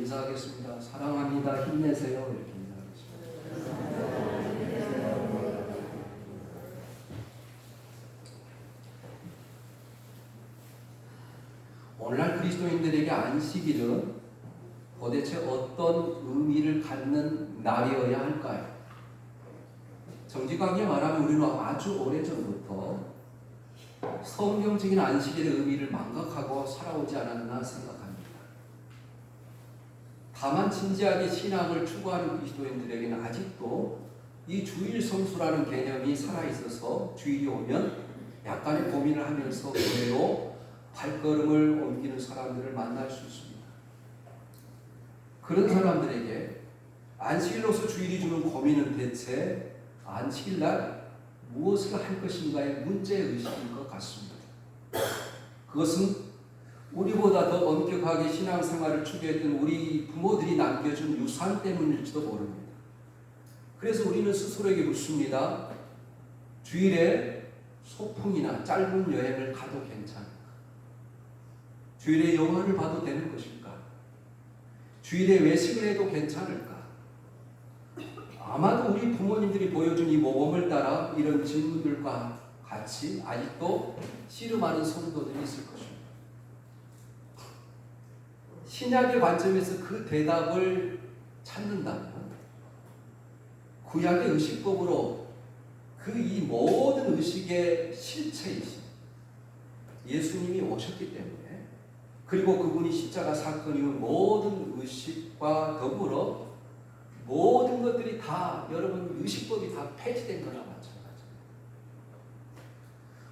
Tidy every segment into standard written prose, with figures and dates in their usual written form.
인사하겠습니다. 사랑합니다. 힘내세요. 이렇게 인사하겠습니다. 오늘날 그리스도인들에게 안식일은 도대체 어떤 의미를 갖는 날이어야 할까요? 정직하게 말하면 우리는 아주 오래전부터 성경적인 안식일의 의미를 망각하고 살아오지 않았나 생각합니다. 다만 진지하게 신앙을 추구하는 그리스도인들에게는 아직도 이 주일 성수라는 개념이 살아있어서 주일이 오면 약간의 고민을 하면서 교회로 발걸음을 옮기는 사람들을 만날 수 있습니다. 그런 사람들에게 안식일로서 주일이 주는 고민은 대체 안식일날 무엇을 할 것인가의 문제의식인 것 같습니다. 그것은 우리보다 더 엄격하게 신앙생활을 추구했던 우리 부모들이 남겨준 유산 때문일지도 모릅니다. 그래서 우리는 스스로에게 묻습니다. 주일에 소풍이나 짧은 여행을 가도 괜찮을까? 주일에 영화를 봐도 되는 것일까? 주일에 외식을 해도 괜찮을까? 아마도 우리 부모님들이 보여준 이 모범을 따라 이런 질문들과 같이 아직도 씨름하는 성도들이 있을 것입니다. 신약의 관점에서 그 대답을 찾는다면 구약의 의식법으로 그 이 모든 의식의 실체이신 예수님이 오셨기 때문에, 그리고 그분이 십자가 사건 이후 모든 의식과 더불어 모든 것들이 다, 여러분, 의식법이 다 폐지된 거나 마찬가지입니다.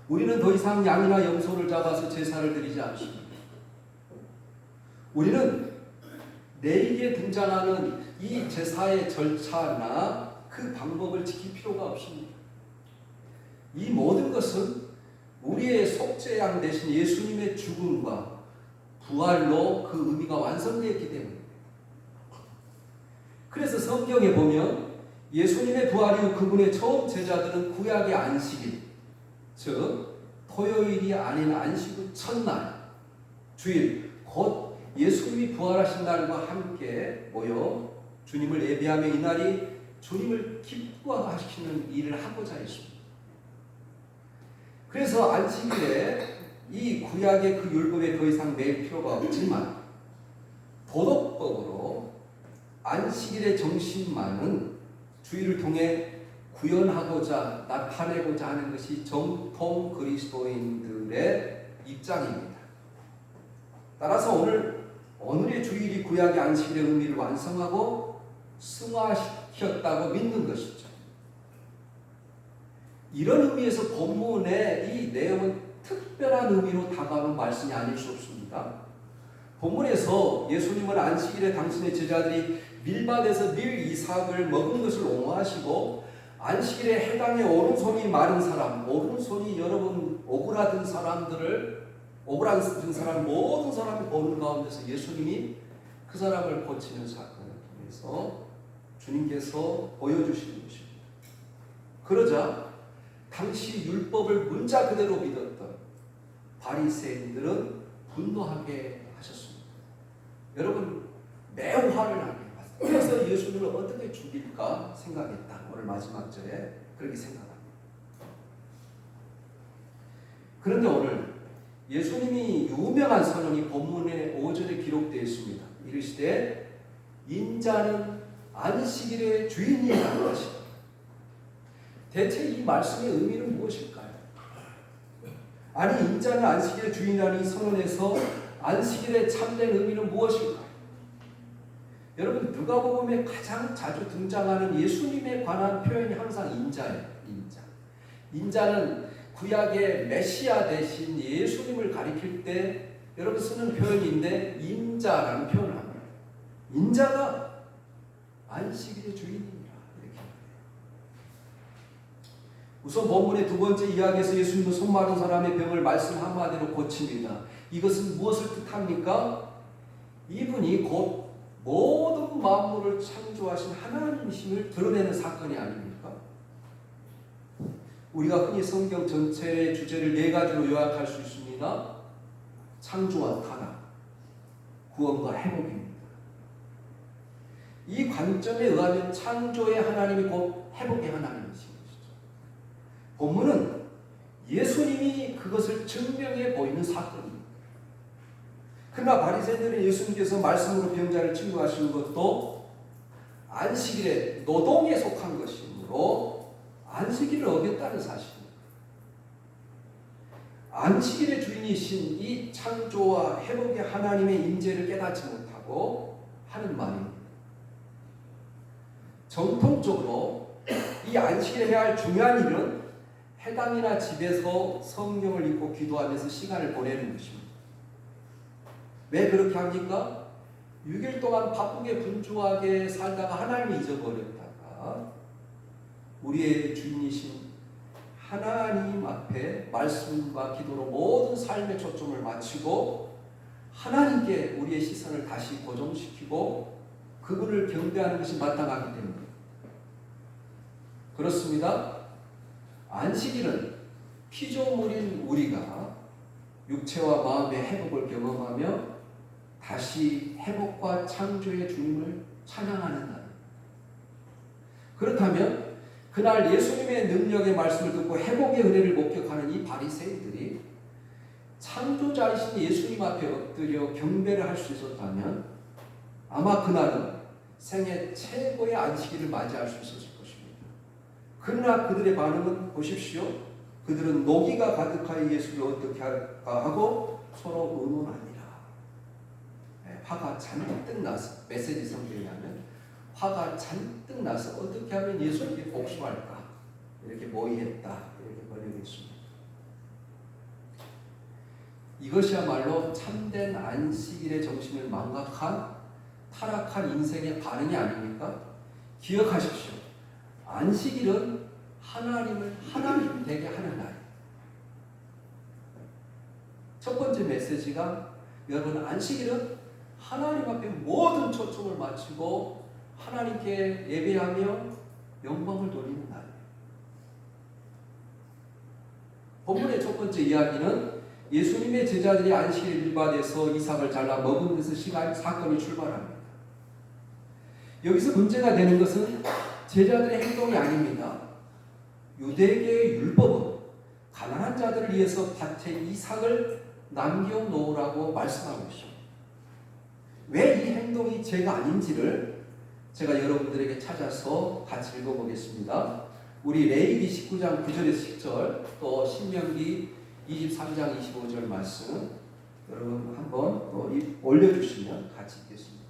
우리는 더 이상 양이나 염소를 잡아서 제사를 드리지 않습니다. 우리는 내리에 등장하는 이 제사의 절차나 그 방법을 지킬 필요가 없습니다. 이 모든 것은 우리의 속죄양 대신 예수님의 죽음과 부활로 그 의미가 완성되었기 때문입니다. 그래서 성경에 보면 예수님의 부활 이후 그분의 처음 제자들은 구약의 안식일, 즉 토요일이 아닌 안식 후 첫날, 주일, 곧 예수님이 부활하신 날과 함께 모여 주님을 예배하며 이날이 주님을 기뻐하시키는 일을 하고자 했습니다. 그래서 안식일에 이 구약의 그 율법에 더 이상 매일 필요가 없지만 도덕법으로 안식일의 정신만은 주일을 통해 구현하고자 나타내고자 하는 것이 정통 그리스도인들의 입장입니다. 따라서 오늘의 주일이 구약의 안식일의 의미를 완성하고 승화시켰다고 믿는 것이죠. 이런 의미에서 본문의 이 내용은 특별한 의미로 다가오는 말씀이 아닐 수 없습니다. 본문에서 예수님은 안식일에 당신의 제자들이 밀밭에서 밀 이삭을 먹은 것을 옹호하시고, 안식일에 해당에 오른손이 마른 사람, 오른손이 여러분 오그라든 사람들을, 오그라든 사람 모든 사람이 보는 가운데서 예수님이 그 사람을 고치는 사건을 통해서 주님께서 보여주시는 것입니다. 그러자 당시 율법을 문자 그대로 믿었던 바리새인들은 분노하게 하셨습니다. 여러분, 매우 화를 나게 했습니다. 그래서 예수님을 어떻게 죽일까 생각했다. 오늘 마지막 절에 그렇게 생각합니다. 그런데 오늘 예수님이 유명한 선언이 본문의 5절에 기록되어 있습니다. 이르시되 인자는 안식일의 주인이라는 것이다. 대체 이 말씀의 의미는 무엇일까요? 아니, 인자는 안식일의 주인이라는 이 선언에서 안식일의 참된 의미는 무엇일까요? 여러분, 누가복음에 가장 자주 등장하는 예수님에 관한 표현이 항상 인자예요. 인자는 구약의 메시아 대신 예수님을 가리킬 때 여러분 쓰는 표현인데, 인자라는 표현을 합니다. 인자가 안식일의 주인입니다. 이렇게. 우선 본문의 두 번째 이야기에서 예수님은 손 마른 사람의 병을 말씀 한마디로 고칩니다. 이것은 무엇을 뜻합니까? 이분이 곧 모든 만물을 창조하신 하나님이심을 드러내는 사건이 아닙니까? 우리가 흔히 성경 전체의 주제를 네 가지로 요약할 수 있습니다. 창조와 타락, 구원과 회복입니다. 이 관점에 의하면 창조의 하나님이 곧 회복의 하나님이신 것이죠. 본문은 예수님이 그것을 증명해 보이는 사건입니다. 그러나 바리새인들은 예수님께서 말씀으로 병자를 치유하시는 것도 안식일의 노동에 속한 것이므로 안식일을 어겼다는 사실입니다. 안식일의 주인이신 이 창조와 회복의 하나님의 임재를 깨닫지 못하고 하는 말입니다. 정통적으로 이 안식일에 해야 할 중요한 일은 해당이나 집에서 성경을 읽고 기도하면서 시간을 보내는 것입니다. 왜 그렇게 합니까? 6일 동안 바쁘게 분주하게 살다가 하나님을 잊어버렸다가 우리의 주인이신 하나님 앞에 말씀과 기도로 모든 삶의 초점을 맞추고 하나님께 우리의 시선을 다시 고정시키고 그분을 경배하는 것이 마땅하기 때문입니다. 그렇습니다. 안식일은 피조물인 우리가 육체와 마음의 회복을 경험하며 다시 회복과 창조의 주님을 찬양하는 날입니다. 그렇다면 그날 예수님의 능력의 말씀을 듣고 회복의 은혜를 목격하는 이 바리새인들이 창조자이신 예수님 앞에 엎드려 경배를 할 수 있었다면 아마 그날은 생애 최고의 안식일을 맞이할 수 있었을 것입니다. 그러나 그들의 반응은 보십시오. 그들은 노기가 가득하여 예수를 어떻게 할까 하고 서로 의논하니라. 화가 잔뜩 나서 메시지 성경에 하면 화가 잔뜩 나서 어떻게 하면 예수님께 복수할까 이렇게 모의했다 이렇게 번역했습니다. 이것이야말로 참된 안식일의 정신을 망각한 타락한 인생의 반응이 아닙니까? 기억하십시오. 안식일은 하나님을 하나님 되게 하는 날. 첫 번째 메시지가 여러분 안식일은 하나님 앞에 모든 초점을 맞추고 하나님께 예배하며 영광을 돌리는 날이에요. 본문의 첫 번째 이야기는 예수님의 제자들이 안식일 밀밭에서 이삭을 잘라 먹은 데서 사건이 출발합니다. 여기서 문제가 되는 것은 제자들의 행동이 아닙니다. 유대계의 율법은 가난한 자들을 위해서 밭에 이삭을 남겨놓으라고 말씀하고 있습니다. 왜 이 행동이 죄가 아닌지를 제가 여러분들에게 찾아서 같이 읽어보겠습니다. 우리 레위기 19장 9절에서 10절 또 신명기 23장 25절 말씀 여러분 한번 또 올려주시면 같이 읽겠습니다.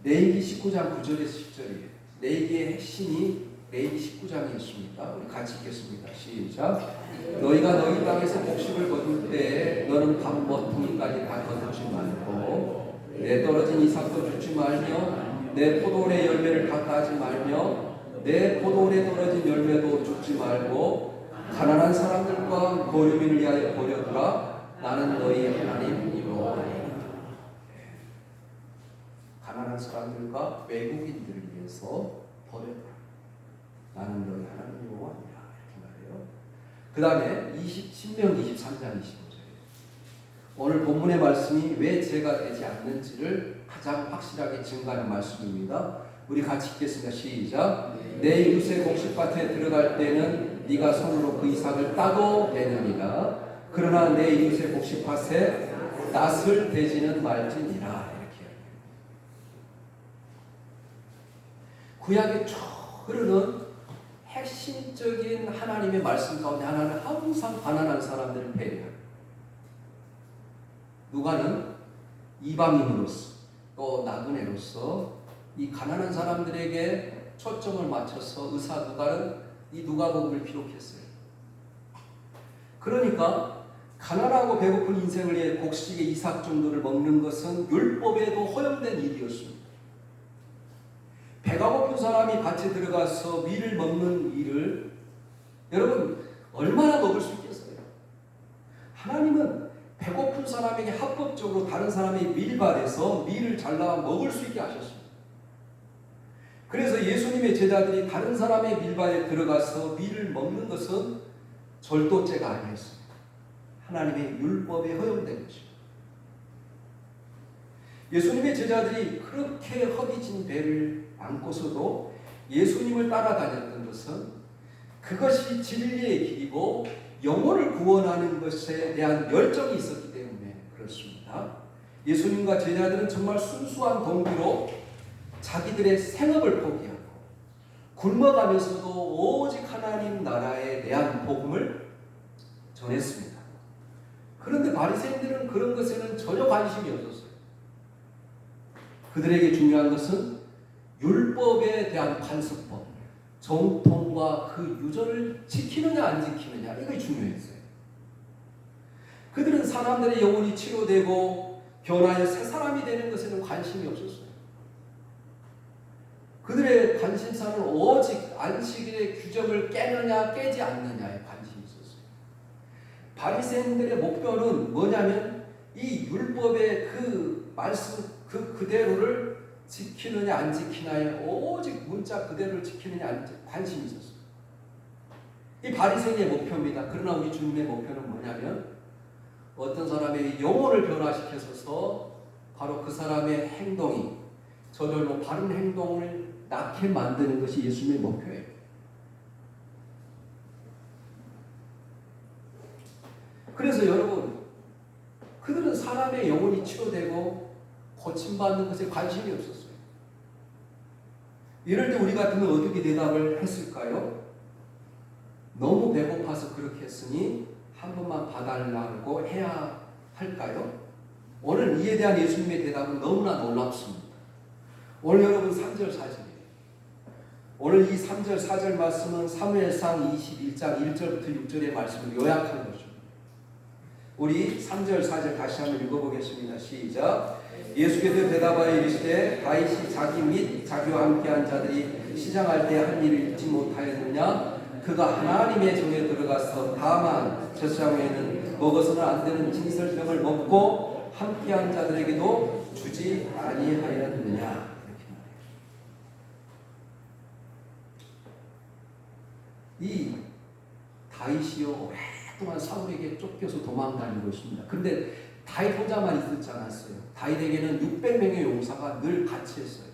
레위기 19장 9절에서 10절이에요. 레위기의 핵심이 레위기 19장에 있습니다. 우리 같이 읽겠습니다. 시작. 너희가 너희 땅에서 곡식을 거둘 때에 너는 밤모퉁이까지 다 거두지 말고 내 떨어진 이삭도 주지 말며 내 포도원의 열매를 다 따지 말며 내 포도원에 떨어진 열매도 줍지 말고 가난한 사람들과 거류민을 위하여 버려두라. 나는 너희 하나님 여호와니라. 가난한 사람들과 외국인들을 위해서 버려두라. 나는 너희 하나님 여호와니라. 이렇게 말해요. 그 다음에 신명기 23장 25절이에요. 오늘 본문의 말씀이 왜 죄가 되지 않는지를 가장 확실하게 증거하는 말씀입니다. 우리 같이 읽겠습니다. 시작. 내 이웃의 곡식밭에 들어갈 때는 네가 손으로 그 이삭을 따도 되느니라. 그러나 내 이웃의 곡식밭에 낯을 대지는 말지니라. 이렇게 구약에 쭉 흐르는 핵심적인 하나님의 말씀 가운데 하나는 항상 가난한 사람들을 배려합니다. 누가는 이방인으로서 또 나그네로서 이 가난한 사람들에게 초점을 맞춰서 의사 누가는 이 누가복음을 기록했어요. 그러니까 가난하고 배고픈 인생을 위해 곡식의 이삭 정도를 먹는 것은 율법에도 허용된 일이었습니다. 배가 고픈 사람이 밭에 들어가서 밀을 먹는 일을 여러분 얼마나 먹을 수 있겠어요? 하나님은 배고픈 사람에게 합법적으로 다른 사람의 밀밭에서 밀을 잘라 먹을 수 있게 하셨습니다. 그래서 예수님의 제자들이 다른 사람의 밀밭에 들어가서 밀을 먹는 것은 절도죄가 아니었습니다. 하나님의 율법에 허용된 것입니다. 예수님의 제자들이 그렇게 허기진 배를 안고서도 예수님을 따라다녔던 것은 그것이 진리의 길이고 영혼을 구원하는 것에 대한 열정이 있었기 때문에 그렇습니다. 예수님과 제자들은 정말 순수한 동기로 자기들의 생업을 포기하고 굶어가면서도 오직 하나님 나라에 대한 복음을 전했습니다. 그런데 바리새인들은 그런 것에는 전혀 관심이 없었어요. 그들에게 중요한 것은 율법에 대한 관습법, 정통과 그 유전을 지키느냐 안 지키느냐, 이게 중요했어요. 그들은 사람들의 영혼이 치료되고 변화해 새 사람이 되는 것에는 관심이 없었어요. 그들의 관심사는 오직 안식일의 규정을 깨느냐 깨지 않느냐에 관심이 있었어요. 바리새인들의 목표는 뭐냐면 이 율법의 그 말씀 그대로를 지키느냐 안 지키느냐에 오직 문자 그대로를 지키느냐 안 관심이 있었어요. 이 바리새인의 목표입니다. 그러나 우리 주님의 목표는 뭐냐면 어떤 사람의 영혼을 변화시켜서 바로 그 사람의 행동이 저절로 바른 행동을 낳게 만드는 것이 예수님의 목표예요. 그래서 여러분, 그들은 사람의 영혼이 치료되고 고침받는 것에 관심이 없었어요. 이럴 때 우리 같으면 어떻게 대답을 했을까요? 너무 배고파서 그렇게 했으니 한 번만 봐달라고 해야 할까요? 오늘 이에 대한 예수님의 대답은 너무나 놀랍습니다. 오늘 여러분 3절 4절이에요. 오늘 이 3절 4절 말씀은 사무엘상 21장 1절부터 6절의 말씀을 요약한 거죠. 우리 3절 4절 다시 한번 읽어보겠습니다. 시작. 예수께서 대답하여 이르시되 다윗이 자기 및 자기와 함께한 자들이 시장할 때 한 일을 잊지 못하였느냐? 그가 하나님의 정에 들어가서 다만 제사장에는 먹어서는 안 되는 진설병을 먹고 함께한 자들에게도 주지 아니하였느냐? 이 다윗이요 오랫동안 사울에게 쫓겨서 도망다니고 있습니다. 그런데 다윗 혼자만 있지 않았어요. 다윗에게는 600명의 용사가 늘 같이 했어요.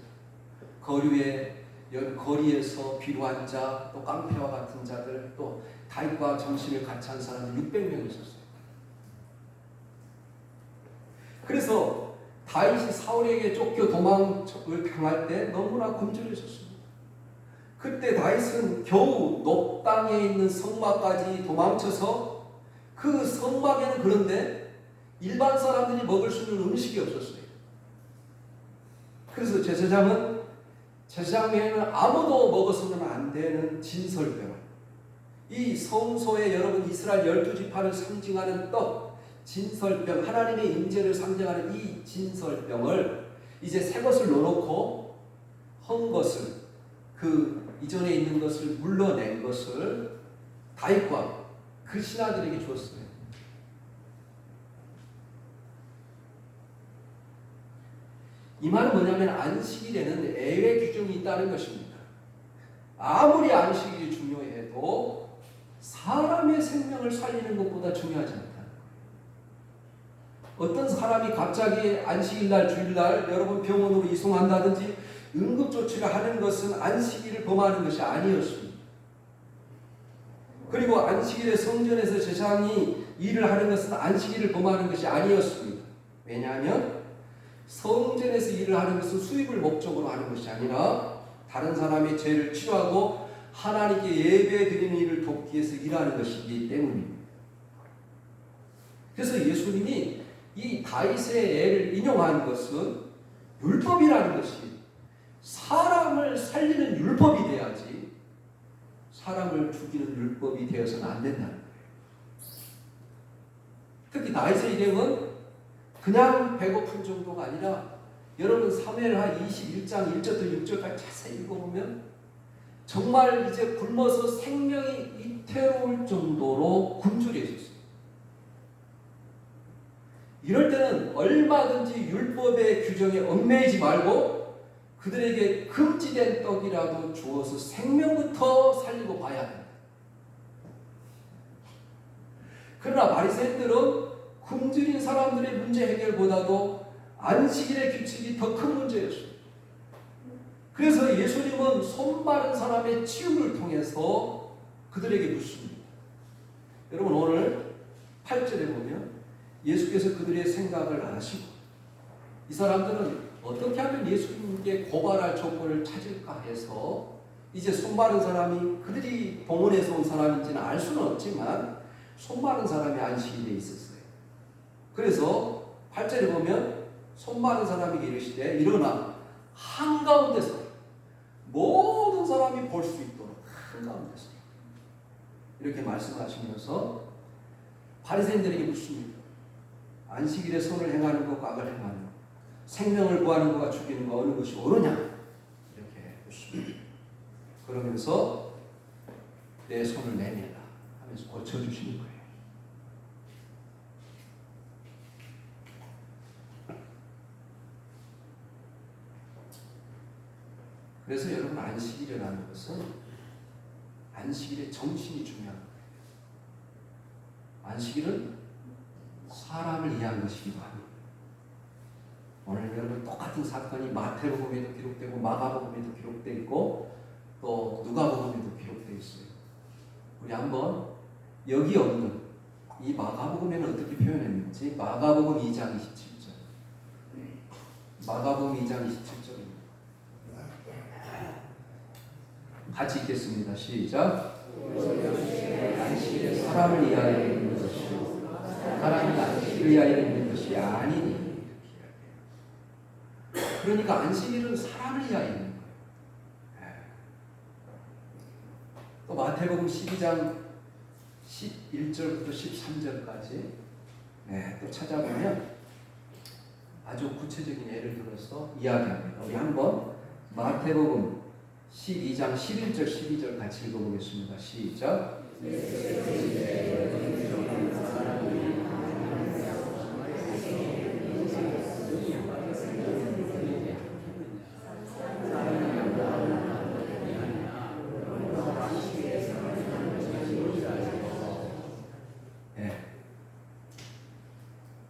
거리에서 비루한 자, 또 깡패와 같은 자들, 또 다윗과 정신을 같이 한 사람들 600명 있었어요. 그래서 다윗이 사울에게 쫓겨 도망을 당할 때 너무나 굶주렸었습니다. 그때 다윗은 겨우 높당에 있는 성막까지 도망쳐서 그 성막에는 그런데 일반 사람들이 먹을 수 있는 음식이 없었어요. 그래서 제사장에는 아무도 먹어서는 안 되는 진설병, 이 성소에 여러분 이스라엘 12지파를 상징하는 떡, 진설병, 하나님의 임재를 상징하는 이 진설병을 이제 새 것을 넣어놓고 헌 것을, 그 이전에 있는 것을 물러낸 것을 다윗과 그 신하들에게 주었어요. 이 말은 뭐냐면 안식일에는 예외 규정이 있다는 것입니다. 아무리 안식일이 중요해도 사람의 생명을 살리는 것보다 중요하지 않다. 어떤 사람이 갑자기 안식일날 주일날 여러분 병원으로 이송한다든지 응급조치를 하는 것은 안식일을 범하는 것이 아니었습니다. 그리고 안식일에 성전에서 제사장이 일을 하는 것은 안식일을 범하는 것이 아니었습니다. 왜냐하면 성전에서 일을 하는 것은 수입을 목적으로 하는 것이 아니라 다른 사람의 죄를 치료하고 하나님께 예배 드리는 일을 돕기 위해서 일하는 것이기 때문입니다. 그래서 예수님이 이 다윗의 예를 인용한 것은 율법이라는 것이 사람을 살리는 율법이 돼야지 사람을 죽이는 율법이 되어서는 안 된다는 거예요. 특히 다윗의 일행은 그냥 배고픈 정도가 아니라 여러분 사무엘하 21장 1절부터 6절까지 자세히 읽어보면 정말 이제 굶어서 생명이 위태로울 정도로 굶주려졌어요. 이럴 때는 얼마든지 율법의 규정에 얽매이지 말고 그들에게 금지된 떡이라도 주어서 생명부터 살리고 봐야 합니다. 그러나 바리새인들은 굶주린 사람들의 문제 해결보다도 안식일의 규칙이 더 큰 문제였습니다. 그래서 예수님은 손마른 사람의 치유를 통해서 그들에게 묻습니다. 여러분 오늘 8절에 보면 예수께서 그들의 생각을 아시고 이 사람들은 어떻게 하면 예수님께 고발할 조건을 찾을까 해서 이제 손마른 사람이 그들이 동원해서 온 사람인지는 알 수는 없지만 손마른 사람이 안식일에 있었어요. 그래서 8절에 보면 손마른 사람에게 이르시되 일어나 한가운데서 모든 사람이 볼 수 있도록 한가운데서 이렇게 말씀하시면서 바리새인들에게 묻습니다. 안식일에 선을 행하는 것과 악을 행하는 것, 생명을 구하는 것과 죽이는 것 어느 것이 옳으냐 이렇게 묻습니다. 그러면서 내 손을 내밀라 하면서 고쳐주시는 거예요. 그래서 여러분 안식일이라는 것은 안식일의 정신이 중요한 거예요. 안식일은 사람을 위한 것이기도 합니다. 오늘 여러분 똑같은 사건이 마태복음에도 기록되고 마가복음에도 기록되어 있고 또 누가복음에도 기록되어 있어요. 우리 한번 여기 없는 이 마가복음에는 어떻게 표현했는지 마가복음 2장 27절 마가복음 2장 27절입니다. 같이 읽겠습니다. 시작. 안식일에 사람을 위하여 있는 것이요 사람이 안식일을 위하여 있는 것이 아니니. 그러니까 안식일은 사람을 위하여 있는 거예요. 또 마태복음 12장 11절부터 13절까지 또 찾아보면 아주 구체적인 예를 들어서 이야기합니다. 우리 한번 마태복음 12장 11절 12절 같이 읽어보겠습니다. 시작.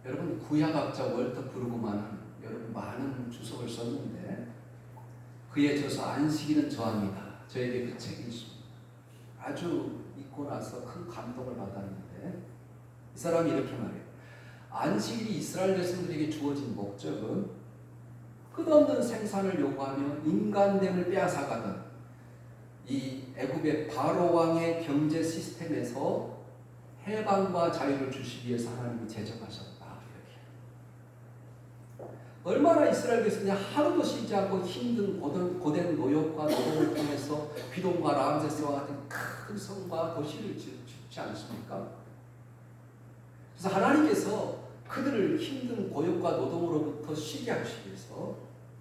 여러분 구약학자 월터 브루그만은 여러분 많은 주석을 썼는데 그에 져서 안식일은 저합니다. 저에게 그 책이 있습니다. 아주 읽고 나서 큰 감동을 받았는데 이 사람이 이렇게 말해요. 안식일이 이스라엘 백성들에게 주어진 목적은 끝없는 생산을 요구하며 인간됨을 빼앗아가던 이 애굽의 바로 왕의 경제 시스템에서 해방과 자유를 주시기 위해서 하나님이 제정하셨다. 얼마나 이스라엘 백성이 하루도 쉬지 않고 힘든 고된 노역과 노동을 통해서 비동과 람세스와 같은 큰 성과 도시를 짓지 않습니까? 그래서 하나님께서 그들을 힘든 고역과 노동으로부터 쉬게 하시기 위해서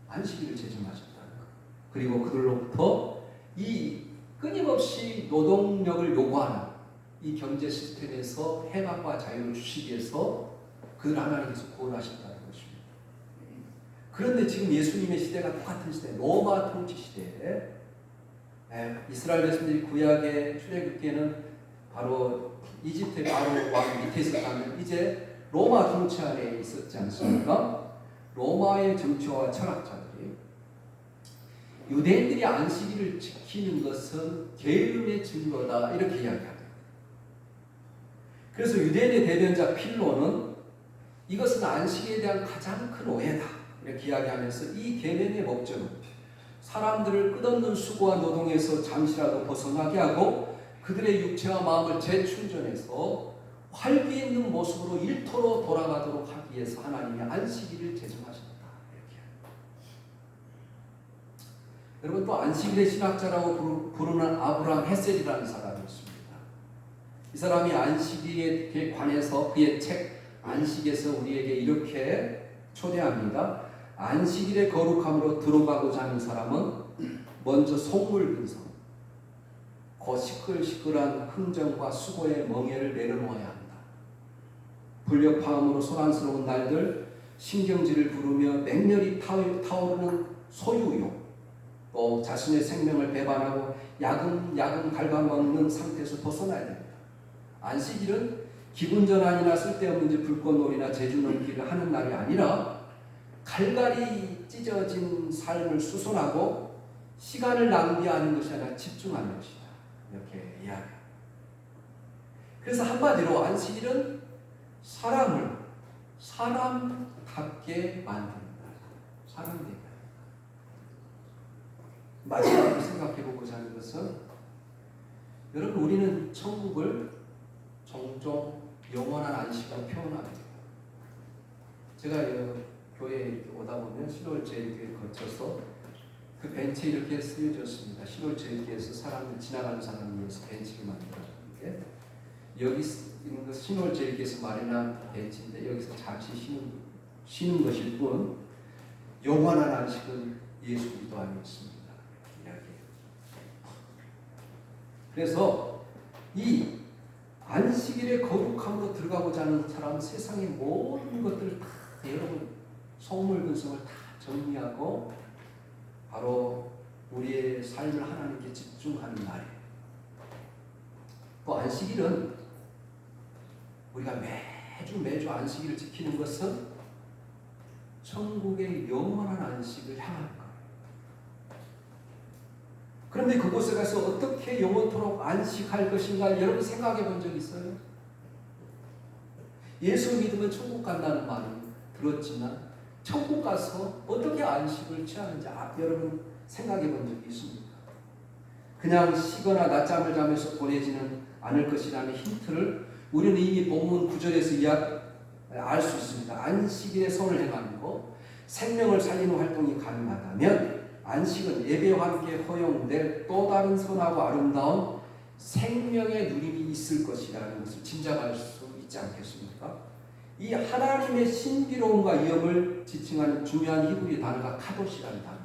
안식일을 제정하셨다는 것. 그리고 그들로부터 이 끊임없이 노동력을 요구하는 이 경제 시스템에서 해방과 자유를 주시기 위해서 그들 하나님께서 구원하셨다는 것입니다. 그런데 지금 예수님의 시대가 똑같은 시대, 로마 통치 시대에 이스라엘 백성들이 구약의 출애굽기에는 바로 이집트의 바로 왕 밑에 있었다면 이제 로마 통치 아래에 있었지 않습니까? 로마의 정치와 철학자들이 유대인들이 안식일을 지키는 것은 게으름의 증거다 이렇게 이야기합니다. 그래서 유대인의 대변자 필로는 이것은 안식에 대한 가장 큰 오해다 이렇게 이야기하면서 이 개념의 목적은 사람들을 끝없는 수고와 노동에서 잠시라도 벗어나게 하고 그들의 육체와 마음을 재충전해서 활기 있는 모습으로 일터로 돌아가도록 하기 위해서 하나님이 안식일을 제정하셨다. 이렇게. 여러분 또 안식일의 신학자라고 부르는 아브라함 헤셀이라는 사람이 있습니다. 이 사람이 안식일에 관해서 그의 책 안식에서 우리에게 이렇게 초대합니다. 안식일의 거룩함으로 들어가고자 하는 사람은 먼저 속물 근성, 그 시끌시끌한 흥정과 수고의 멍에를 내려놓아야 한다. 불력파음으로 소란스러운 날들, 신경질을 부르며 맹렬히 타오르는 소유욕, 또 자신의 생명을 배반하고 야금야금 갉아먹는 상태에서 벗어나야 됩니다. 안식일은 기분 전환이나 쓸데없는 불꽃놀이나 재주 넘기를 하는 날이 아니라 갈갈이 찢어진 삶을 수선하고 시간을 낭비하는 것이 아니라 집중하는 것이다. 이렇게 이야기합니다. 그래서 한마디로 안식일은 사람을 사람답게 만든다. 사람되게. 마지막으로 생각해 보고자 하는 것은, 여러분, 우리는 천국을 종종 영원한 안식으로 표현합니다. 제가 교회에 이렇게 오다 보면 신월제일교회 거쳐서 그 벤치에 이렇게 쓰여졌습니다. 신월제일교회에서 사람들, 지나가는 사람을 위해서 벤치를 만들었는데, 여기 있는 것 신월제일교회에서 마련한 벤치인데, 여기서 잠시 쉬는 것일 뿐 영원한 안식은 예수 그리스도 안에 있습니다. 그래서 이 안식일의 거룩함으로 들어가고자 하는 사람은 세상의 모든 것들을 다, 여러분, 소물 근성을 다 정리하고 바로 우리의 삶을 하나님께 집중하는 날이에요. 또 안식일은 우리가 매주 안식일을 지키는 것은 천국의 영원한 안식을 향하는 거예요. 그런데 그곳에 가서 어떻게 영원토록 안식할 것인가 여러분 생각해 본 적 있어요? 예수 믿으면 천국 간다는 말은 들었지만 천국 가서 어떻게 안식을 취하는지 여러분 생각해 본 적이 있습니까? 그냥 쉬거나 낮잠을 자면서 보내지는 않을 것이라는 힌트를 우리는 이미 본문 9절에서 알 수 있습니다. 안식일에 선을 행하고 생명을 살리는 활동이 가능하다면 안식은 예배와 함께 허용될 또 다른 선하고 아름다운 생명의 누림이 있을 것이라는 것을 짐작할 수 있지 않겠습니까? 이 하나님의 신비로움과 위엄을 지칭하는 중요한 히브리 단어가 카도시라는 단어예요.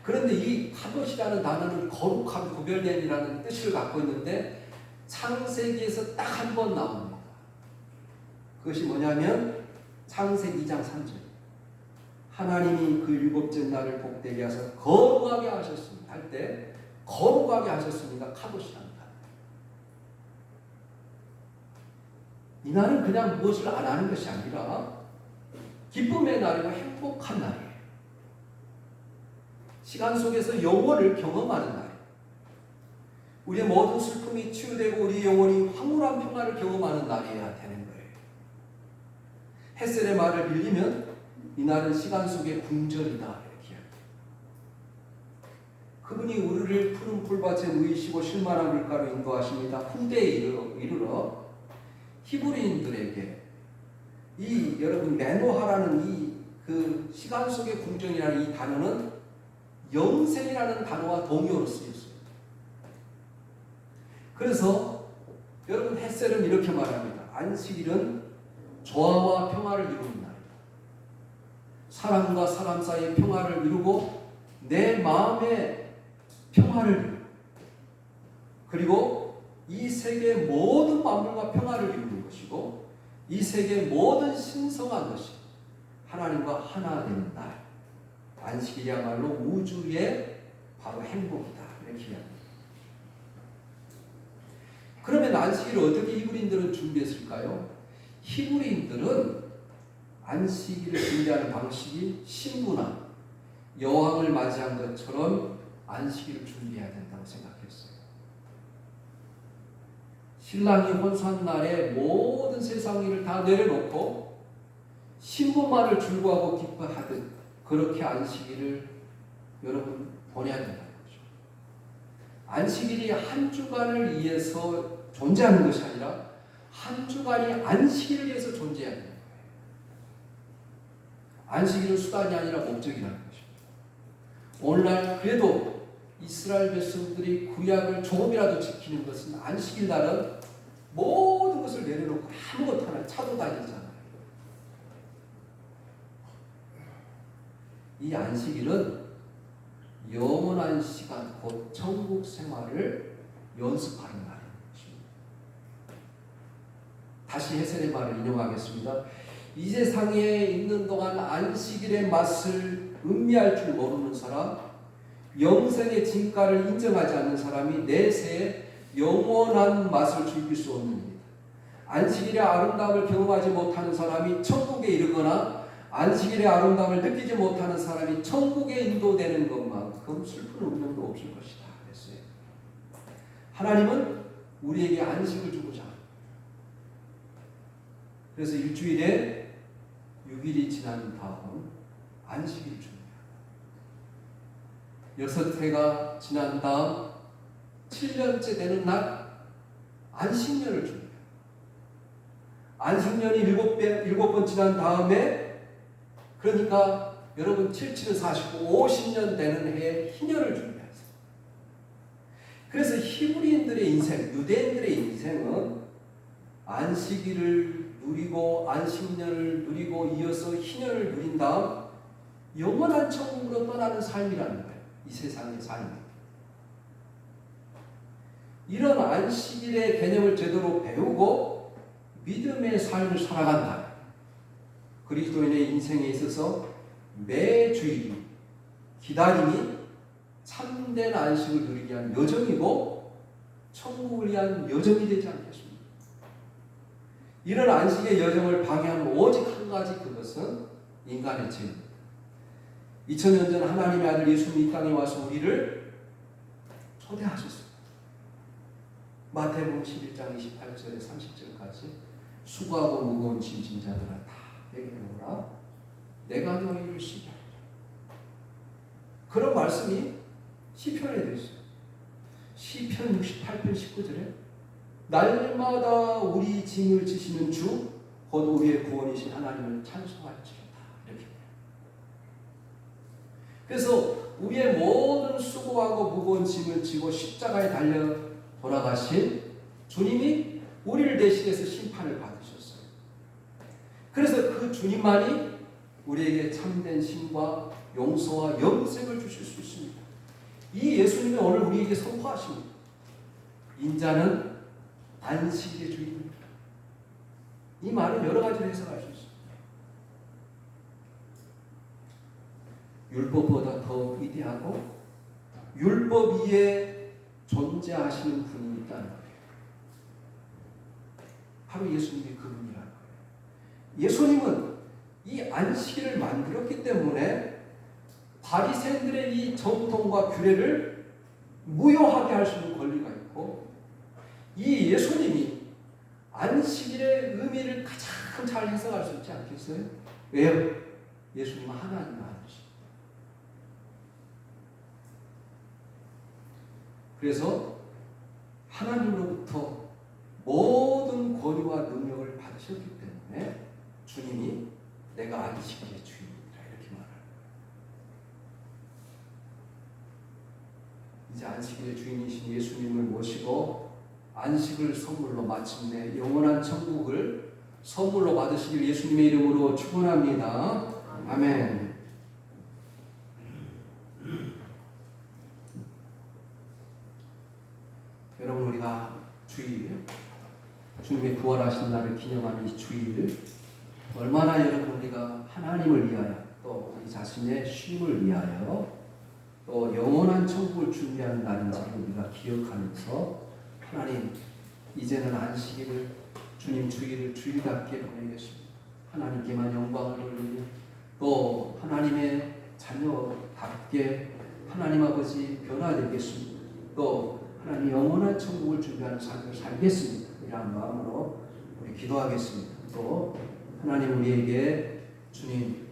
그런데 이 카도시라는 단어는 거룩한 구별됨이라는 뜻을 갖고 있는데 창세기에서 딱 한 번 나옵니다. 그것이 뭐냐면 창세기 2장 3절. 하나님이 그 일곱째 날을 복되게 하사 거룩하게 하셨습니다. 할 때 거룩하게 하셨습니다. 카도시랍니다. 이 날은 그냥 무엇을 안 하는 것이 아니라 기쁨의 날이고 행복한 날이에요. 시간 속에서 영원을 경험하는 날이에요. 우리의 모든 슬픔이 치유되고 우리 영혼이 황홀한 평화를 경험하는 날이어야 되는 거예요. 햇셀의 말을 빌리면 이날은 시간 속의 궁전이다 이렇게 이야기해요. 그분이 우리를 푸른 풀밭에 누이시고 실만한 밀가루 인도하십니다. 후대에 이르러 히브리인들에게 이 여러분 메노하라는 이 그 시간 속의 궁전이라는 이 단어는 영생이라는 단어와 동의어로 쓰였어요. 그래서 여러분 햇셀은 이렇게 말합니다. 안식일은 조화와 평화를 이루는 날. 사람과 사람 사이의 평화를 이루고 내 마음의 평화를 이루고 그리고 이 세계의 모든 만물과 평화를 이루는 것이고 이 세계의 모든 신성한 것이 하나님과 하나 되는 날. 안식일이야말로 우주의 바로 행복이다. 이렇게 이야기합니다. 그러면 안식일을 어떻게 히브리인들은 준비했을까요? 히브리인들은 안식일을 준비하는 방식이 신부나 여왕을 맞이한 것처럼 안식일을 준비해야 된다고 생각했어요. 신랑이 혼수한 날에 모든 세상 일을 다 내려놓고 신부만을 즐거워하고 기뻐하듯 그렇게 안식일을 여러분 보내야 된다는 거죠. 안식일이 한 주간을 위해서 존재하는 것이 아니라 한 주간이 안식일을 위해서 존재해야 됩니다. 안식일은 수단이 아니라 목적이라는 것입니다. 오늘날 그래도 이스라엘 백성들이 구약을 조금이라도 지키는 것은 안식일 날은 모든 것을 내려놓고 아무것도 하나 차도 다니잖아요. 이 안식일은 영원한 시간, 곧 천국 생활을 연습하는 날입니다. 다시 햇셀의 말을 인용하겠습니다. 이 세상에 있는 동안 안식일의 맛을 음미할 줄 모르는 사람, 영생의 진가를 인정하지 않는 사람이 내세에 영원한 맛을 즐길 수 없는 일이다. 안식일의 아름다움을 경험하지 못하는 사람이 천국에 이르거나 안식일의 아름다움을 느끼지 못하는 사람이 천국에 인도되는 것만큼 슬픈 운명도 없을 것이다 그랬어요. 하나님은 우리에게 안식을 주고자 합니다. 그래서 일주일에 6일이 지난 다음 안식일을 줍니다. 6회가 지난 다음 7년째 되는 날 안식년을 줍니다. 안식년이 7번 지난 다음에, 그러니까 여러분 7, 7은 49, 50년 되는 해에 희년을 줍니다. 그래서 히브리인들의 인생, 유대인들의 인생은 안식일을 누리고 안식년을 누리고 이어서 희년을 누린 다음 영원한 천국으로 떠나는 삶이라는 거예요. 이 세상의 삶. 이런 안식일의 개념을 제대로 배우고 믿음의 삶을 살아간다. 그리스도인의 인생에 있어서 매 주일이, 기다림이 참된 안식을 누리기 위한 여정이고 천국을 위한 여정이 되지 않겠습니까? 이런 안식의 여정을 방해하는 오직 한 가지, 그것은 인간의 죄입니다. 2000년 전 하나님의 아들 예수님이 이 땅에 와서 우리를 초대하셨습니다. 마태복음 11장 28절에 30절까지 수고하고 무거운 짐진 자들아 다 내게 오라 내가 너희를 쉬게 하리라. 그런 말씀이 시편에 되어 있어요. 시편 68편 19절에 날마다 우리 짐을 지시는 주 곧 우리의 구원이신 하나님을 찬송할지로다. 이렇게. 그래서 우리의 모든 수고하고 무거운 짐을 지고 십자가에 달려 돌아가신 주님이 우리를 대신해서 심판을 받으셨어요. 그래서 그 주님만이 우리에게 참된 힘과 용서와 영생을 주실 수 있습니다. 이 예수님이 오늘 우리에게 선포하십니다. 인자는 안식의 주인입니다. 이 말은 여러 가지로 해석할 수 있습니다. 율법보다 더 위대하고 율법 위에 존재하시는 분이 있다는 거예요. 바로 예수님이 그분이라는 거예요. 예수님은 이 안식일을 만들었기 때문에 바리새인들의 이 전통과 규례를 무효하게 할 수 있는 권리가 있고, 이 예수님이 안식일의 의미를 가장 잘 해석할 수 있지 않겠어요? 왜요? 예수님은 하나님의 아들이십니다. 그래서 하나님으로부터 모든 권위와 능력을 받으셨기 때문에 주님이 내가 안식일의 주인이다 이렇게 말합니다. 이제 안식일의 주인이신 예수님을 모시고 안식을 선물로 마침내 영원한 천국을 선물로 받으시길 예수님의 이름으로 축원합니다. 아멘. 여러분, 우리가 주일, 주님의 부활하신 날을 기념하는 이 주일, 얼마나 여러분 우리가 하나님을 위하여 또 우리 자신의 쉼을 위하여 또 영원한 천국을 준비하는 날인지를 우리가 기억하면서, 하나님 이제는 안식일을, 주님 주일을 주일답게 보내겠습니다. 하나님께만 영광을 돌리며 또 하나님의 자녀답게 하나님 아버지 변화되겠습니다. 또 하나님 영원한 천국을 준비하는 삶을 살겠습니다. 이러한 마음으로 우리 기도하겠습니다. 또 하나님 우리에게 주님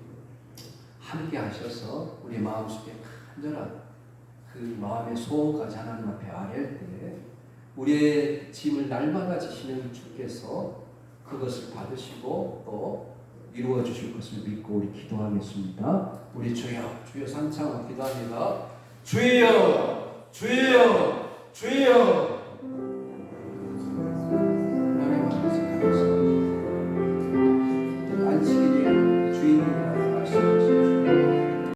함께 하셔서 우리 마음속에 간절한 그 마음의 소원까지 하나님 앞에 아뢰할 때 우리의 짐을 날마다 지시는 주께서 그것을 받으시고 또 이루어 주실 것을 믿고 우리 기도하겠습니다. 우리 주여 삼창 기도합니다. 주여 주여 주여